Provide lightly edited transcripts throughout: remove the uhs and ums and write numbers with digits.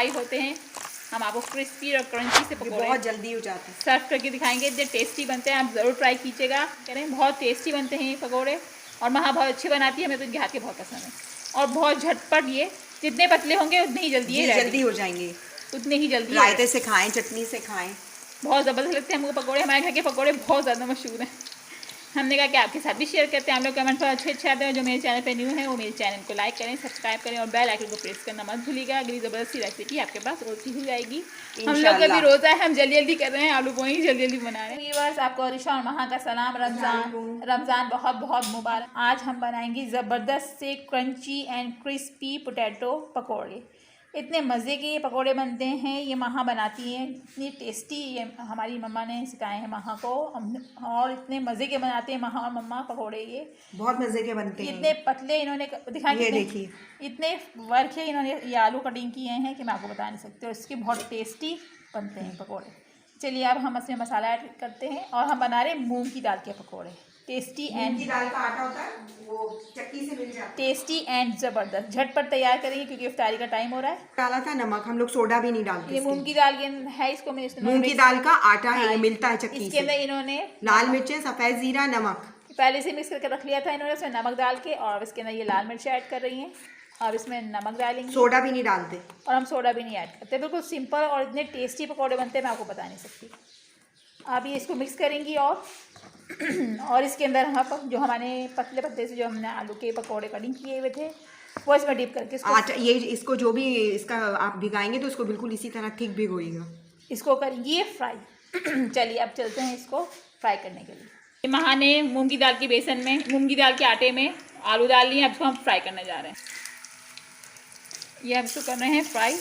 Fry होते हैं हम आपको क्रिस्पी और क्रंची से पकौड़े बहुत जल्दी हो जाते हैं, सर्व करके दिखाएंगे। इतने टेस्टी बनते हैं, आप ज़रूर ट्राई कीजिएगा। कह रहे हैं बहुत टेस्टी बनते हैं ये पकौड़े, और माँ बहुत अच्छे बनाती है, हमें तो इनके हाथ के बहुत पसंद है। और बहुत झटपट, ये जितने पतले होंगे उतने ही जल्दी ये जल्दी हो जाएंगे, उतने ही जल्दी। रायते से खाएं, चटनी से खाएं, बहुत ज़बरदस्त लगते हैं हमको पकौड़े। हमारे घर के पकौड़े बहुत ज़्यादा मशहूर हैं। हमने कहा कि आपके साथ भी शेयर करते हैं। आप लोग कमेंट पर अच्छे आते हैं। जो मेरे चैनल पे न्यू है वो मेरे चैनल को लाइक करें, सब्सक्राइब करें और बेल आइकन को प्रेस करना मत भूलिएगा। अगली ज़बरदस्ती रेसिपी आपके पास होती हुई आएगी। हम लोग का भी रोज़ा है, हम जल्दी जल्दी कर रहे हैं, आलू पोही जल्दी जल्दी बना रहे हैं। व्यूअर्स, आपको अरिशा और महा का सलाम। रमज़ान बहुत बहुत मुबारक। आज हम बनाएंगे ज़बरदस्त से क्रंची एंड क्रिस्पी पोटैटो पकौड़े। इतने मज़े के ये पकौड़े बनते हैं, ये महा बनाती हैं, इतनी टेस्टी। ये हमारी मम्मा ने सिखाए हैं महा को, और इतने मज़े के बनाते हैं महा और मम्मा पकौड़े। ये बहुत मज़े के बनते हैं। इतने पतले इन्होंने दिखाया, ये देखिए इतने वर्क है इन्होंने, ये आलू कटिंग किए हैं कि मैं आपको बता नहीं सकती, और इसके बहुत टेस्टी बनते हैं पकौड़े। चलिए अब हम इसमें मसाला ऐड करते हैं, और हम बना रहे हैं मूंग की दाल के पकौड़े। टेस्टी एंड दाल का आटा होता है, वो चक्की से मिल जाता है। टेस्टी एंड ज़बरदस्त, झटपट तैयार करेंगे क्योंकि इफ्तारी का टाइम हो रहा है। डाला था नमक, हम लोग सोडा भी नहीं डालते। ये मूंग की दाल है, इसको मैंने मूंग की दाल का आटा है, हाँ, ये मिलता है चक्की इसके अंदर इन्होंने लाल मिर्चें, सफ़ेद जीरा, नमक पहले से मिक्स करके रख लिया था इन्होंने, उसमें नमक डाल के, और इसके अंदर ये लाल मिर्च ऐड कर रही हैं, और इसमें नमक डालेंगे। सोडा भी नहीं डालते, और हम सोडा भी नहीं ऐड करते। बिल्कुल सिंपल, और इतने टेस्टी पकौड़े बनते हैं मैं आपको बता नहीं सकती। अब ये इसको मिक्स करेंगी, और इसके अंदर हम जो हमारे पतले पतले से जो हमने आलू के पकौड़े कटिंग किए हुए थे वो इसमें डिप करके आटा, ये इसको जो भी इसका आप भिगाएंगे तो इसको बिल्कुल इसी तरह ठीक भिगोएगा। इसको करेंगे ये फ्राई। चलिए अब चलते हैं इसको फ्राई करने के लिए। महा ने मूंग की दाल की बेसन में, मूंग की दाल के आटे में आलू डाल लिए। अब इसको हम फ्राई करने जा रहे हैं। ये अब इसको कर रहे हैं फ्राई।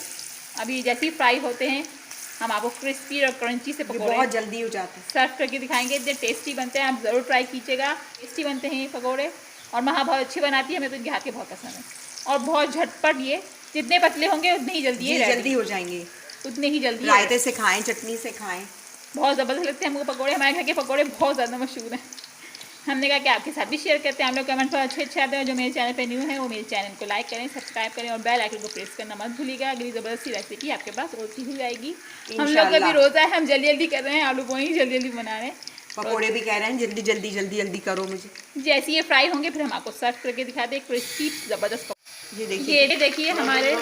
अभी जैसे ही फ्राई होते हैं हम आपको क्रिस्पी और क्रंची से पकौड़े बहुत जल्दी हो जाते हैं, सर्व करके दिखाएंगे। इतने टेस्टी बनते हैं, आप ज़रूर ट्राई कीजिएगा। टेस्टी बनते हैं ये पकौड़े, और महा बहुत अच्छे बनाती है, हमें तो इनके हाथ के बहुत पसंद है। और बहुत झटपट, ये जितने पतले होंगे उतने ही जल्दी जल्दी हो जाएंगे, उतने ही जल्दी। रायते से खाएं, चटनी से खाएं, बहुत ज़बरदस्त लगते हैं हमको पकौड़े। हमारे घर के पकौड़े बहुत ज़्यादा मशहूर हैं। हमने कहा कि आपके साथ भी शेयर करते हैं। आप लोग कमेंट पर अच्छे आते हैं। जो मेरे चैनल पे न्यू है वो मेरे चैनल को लाइक करें, सब्सक्राइब करें और बेल आइकन को प्रेस करना मत भूलिएगा। अगली ज़बरदस्ती रेसिपी आपके पास होती हुई आएगी। हम लोग का भी रोज़ा है, हम जल्दी जल्दी कर रहे हैं, आलू पोही जल्दी जल्दी बना रहे हैं। पकौड़े भी कह रहे हैं जल्दी जल्दी करो मुझे। जैसे ये फ्राई होंगे फिर हम आपको सर्व करके दिखाते हैं क्रिस्पी ज़बरदस्त। ये देखिए हमारे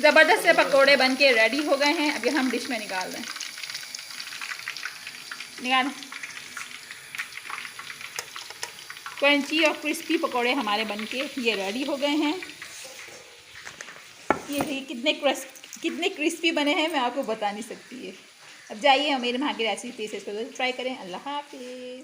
ज़बरदस्त से पकौड़े बन के रेडी हो गए हैं। अभी हम डिश में निकाल रहे हैं। क्रंची और क्रिस्पी पकौड़े हमारे बनके ये रेडी हो गए हैं। ये देखिए कितने क्रिस्पी बने हैं, मैं आपको बता नहीं सकती है। अब जाइए मेरे वहाँ की रेसिपी से इसको ट्राई करें। अल्लाह हाफिज़।